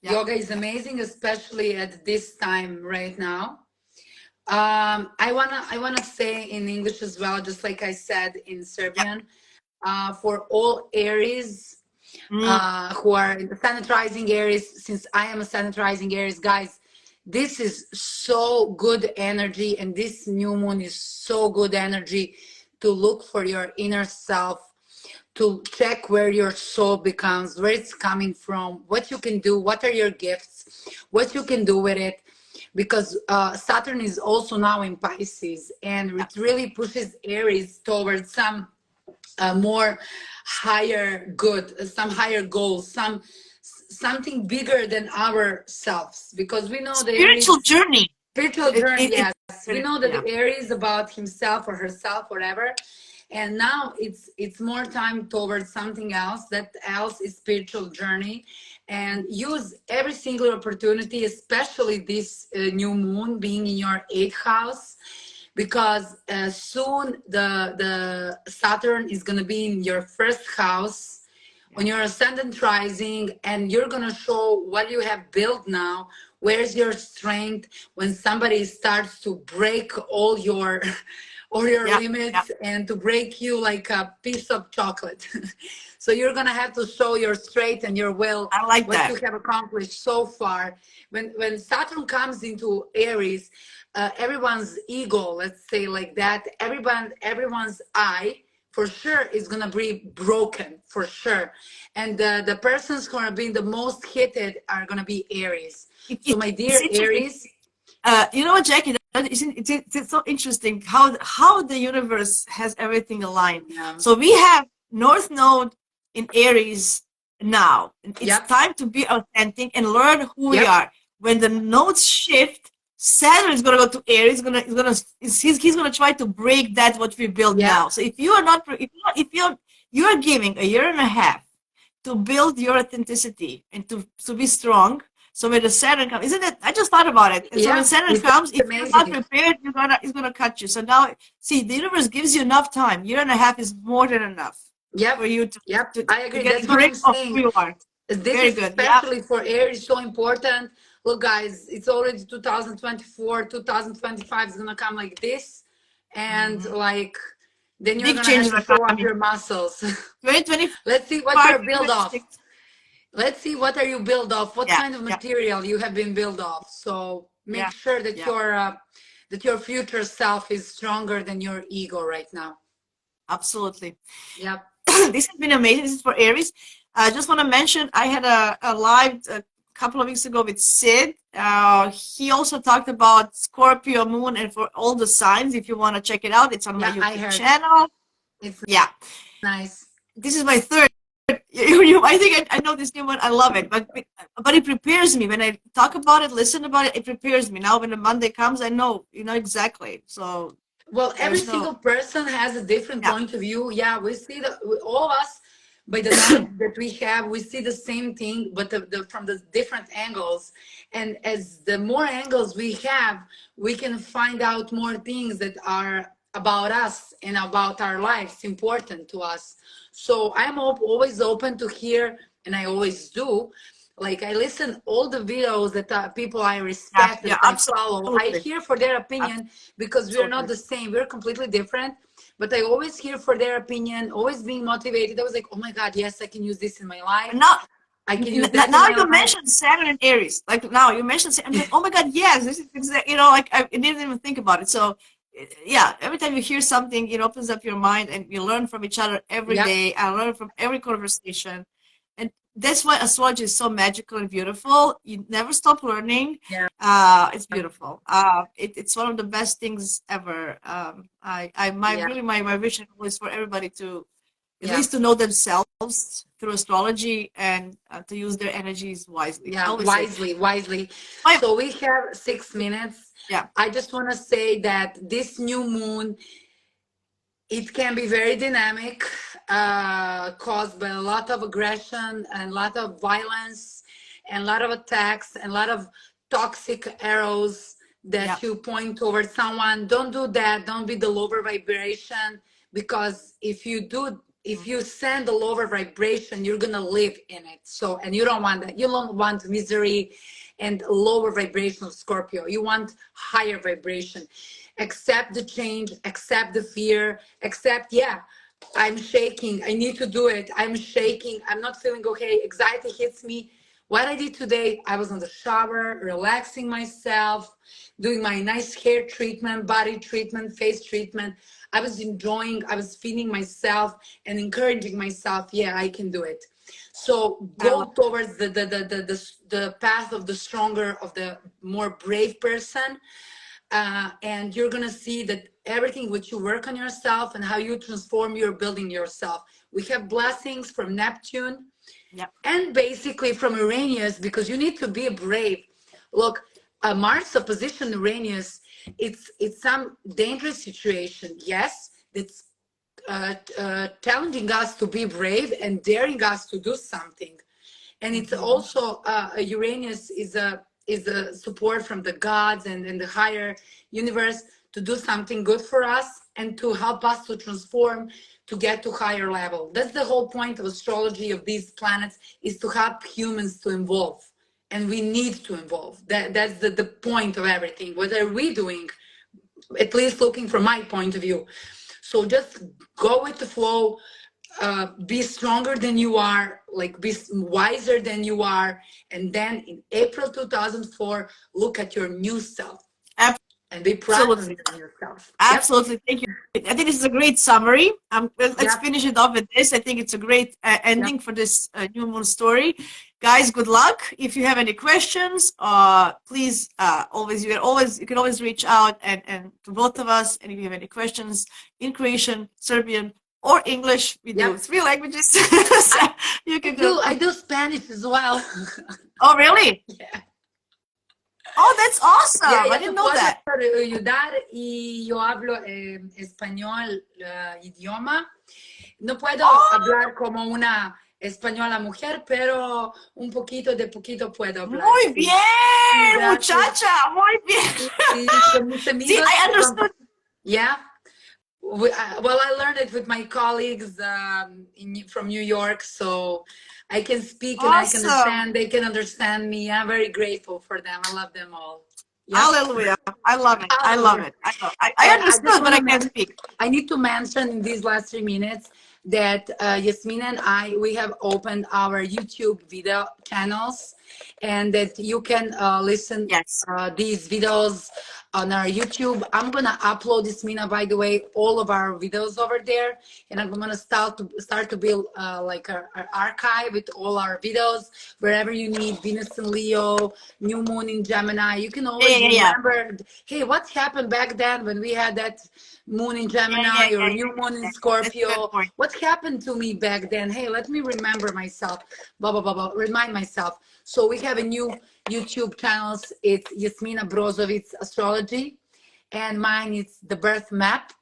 yeah, Yoga is amazing, especially at this time right now. I wanna say in English as well, just like I said in yeah. Serbian, for all Aries Mm, who are in the sanitizing Aries, since I am a sanitizing Aries, guys, this is so good energy, and this new moon is so good energy to look for your inner self, to check where your soul becomes, where it's coming from, what you can do, what are your gifts, what you can do with it. Because Saturn is also now in Pisces, and Yeah. it really pushes Aries towards some more higher good, some higher goals, something bigger than ourselves. Because we know the Spiritual Aries journey. spiritual journey, yes. We It know that yeah. the Aries is about himself or herself, whatever. And now it's more time towards something else. That else is spiritual journey, and use every single opportunity, especially this new moon being in your eighth house, because soon the Saturn is gonna be in your first house on your ascendant rising, and you're going to show what you have built now. Where's your strength when somebody starts to break all your Yeah. Yeah. limits and to break you like a piece of chocolate. So you're going to have to show your strength and your will, I like what you that. have accomplished so far. When Saturn comes into Aries, everyone's ego, let's say like that, everyone's eye for sure is gonna be broken for sure, and the persons who are being the most hit are gonna be Aries. It, So it, my it's dear interesting. Aries, You know what, Jackie? It's so interesting how the universe has everything aligned. yeah, So we have North Node in Aries now. It's yep, time to be authentic and learn who we yep, are. When the nodes shift, Saturn is gonna go to Aries. He's gonna try to break that what we build yep, now. So if you are not, if you're giving a year and a half to build your authenticity and to be strong. So when the Saturn comes, isn't it? I just thought about it. And so when yeah, Saturn it's comes, if you're not amazing. prepared, it's gonna cut you. So now, see, the universe gives you enough time. Year and a half is more than enough Yep, for you to yep, to, I to agree. get a That's what grip I'm of who saying. you are. This Very is good. Yeah, especially for Aries so important. Look, guys, it's already 2024, 2025 is gonna come like this, and hmm like then you're big gonna have changes to are show up coming. your muscles. 2025, Let's see what you're built of. 2026. Let's see what are you built of. What Yeah, kind of yeah, material you have been built of. So make yeah, sure yeah. that your future self is stronger than your ego right now. Absolutely. Yep. This has been amazing. This is for Aries. I just want to mention I had a live a couple of weeks ago with Sid. He also talked about Scorpio moon and for all the signs. If you want to check it out, it's on my Yeah, I YouTube heard. channel. It's Yeah, nice. this is my third. I think I know this new one. I love it, but it prepares me when I talk about it, listen about it. It prepares me. Now when the Monday comes, I know exactly. So Well, every there's no single person has a different yeah point of view. Yeah, we see that all of us, by the knowledge that we have, we see the same thing, but from the different angles. And as the more angles we have, we can find out more things that are about us and about our lives important to us. So I'm always open to hear, and I always do. Like I listen all the videos that people I yeah respect, yeah that I follow. I absolutely hear for their opinion because we are not absolutely. the same. We're completely different. But I always hear for their opinion, always being motivated. I was like, oh my God, yes, I can use this in my life. And now I can use that in now my you life. mentioned Saturn and Aries. Like now you mentioned, I'm like, oh my God, yes, this is like I didn't even think about it. So yeah, every time you hear something, it opens up your mind, and you learn from each other every Yep. day. I learn from every conversation, and that's why astrology is so magical and beautiful. You never stop learning. Yeah. It's beautiful. It's one of the best things ever. My Yeah. really my vision was for everybody to at Yeah. least to know themselves through astrology and to use their energies wisely. I Yeah. always say, Wisely, wisely. my, So we have 6 minutes. yeah, I just want to say that this new moon, it can be very dynamic, caused by a lot of aggression and a lot of violence and a lot of attacks and a lot of toxic arrows yeah, that you point towards someone. Don't do that. Don't be the lower vibration, because if you send a lower vibration, you're gonna live in it. So, and you don't want that. You don't want misery and lower vibration of Scorpio. You want higher vibration. Accept the change, accept the fear, accept, yeah, I'm shaking. I need to do it. I'm shaking. I'm not feeling okay. Anxiety hits me. what I did today, I was in the shower, relaxing myself, doing my nice hair treatment, body treatment, face treatment. I was enjoying, I was feeding myself and encouraging myself. Yeah, I can do it. So go towards the path of the stronger, of the more brave person. And you're gonna see that everything which you work on yourself and how you transform, you're building yourself. We have blessings from Neptune, and basically from Uranus, because you need to be brave. Look, Mars opposition Uranus, it's some dangerous situation. Yes, it's challenging us to be brave and daring us to do something. And it's also Uranus is a support from the gods and the higher universe to do something good for us and to help us to transform, to get to higher level. That's the whole point of astrology, of these planets, is to help humans to evolve. And we need to evolve. That's the point of everything. What are we doing? At least looking from my point of view. So just go with the flow, be stronger than you are, like be wiser than you are. And then in April 2004, look at your new self and be proud of yourself. Absolutely. Thank you. I think this is a great summary. Let's finish it off with this. I think it's a great ending for this new moon story. Guys, good luck. If you have any questions, please you can always reach out and to both of us. And if you have any questions in Croatian, Serbian, or English, we do 3 languages. So you can I do Spanish as well. Oh, really? Yeah. Oh, that's awesome. Yeah, I didn't know that. Ayudar y yo hablo español idioma. No puedo hablar como una española mujer, pero un poquito de poquito puedo hablar. Muy bien, muchacha. Muy bien. See, I understood. Yeah. Well, I learned it with my colleagues from New York, so I can speak and I can understand. They can understand me. I'm very grateful for them. I love them all. Yep. Hallelujah. I love it. I love it. I understood, but I can't speak. I need to mention in these last 3 minutes that Yasmina and I, we have opened our YouTube video channels, and that you can listen these videos on our YouTube. I'm gonna upload, Yasmina, by the way, all of our videos over there, and I'm gonna start to build like our archive with all our videos. Wherever you need Venus in Leo, New Moon in Gemini, you can always remember, hey, what happened back then when we had that Moon in Gemini or New Moon in Scorpio? What happened to me back then? Hey, let me remember myself. Blah blah blah blah. Remind myself. So we have a new YouTube channels. It's Yasmina Brozovic Astrology, and mine is the Birth Map.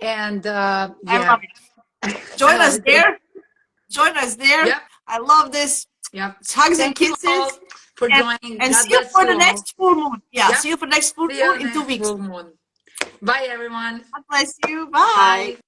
And I love it. Join us there. Join us there. Yep. I love this. Yep. Hugs and kisses for joining. And see you for the next full moon. Yeah. Yep. See you for the next full moon in 2 weeks. Bye, everyone. God bless you. Bye.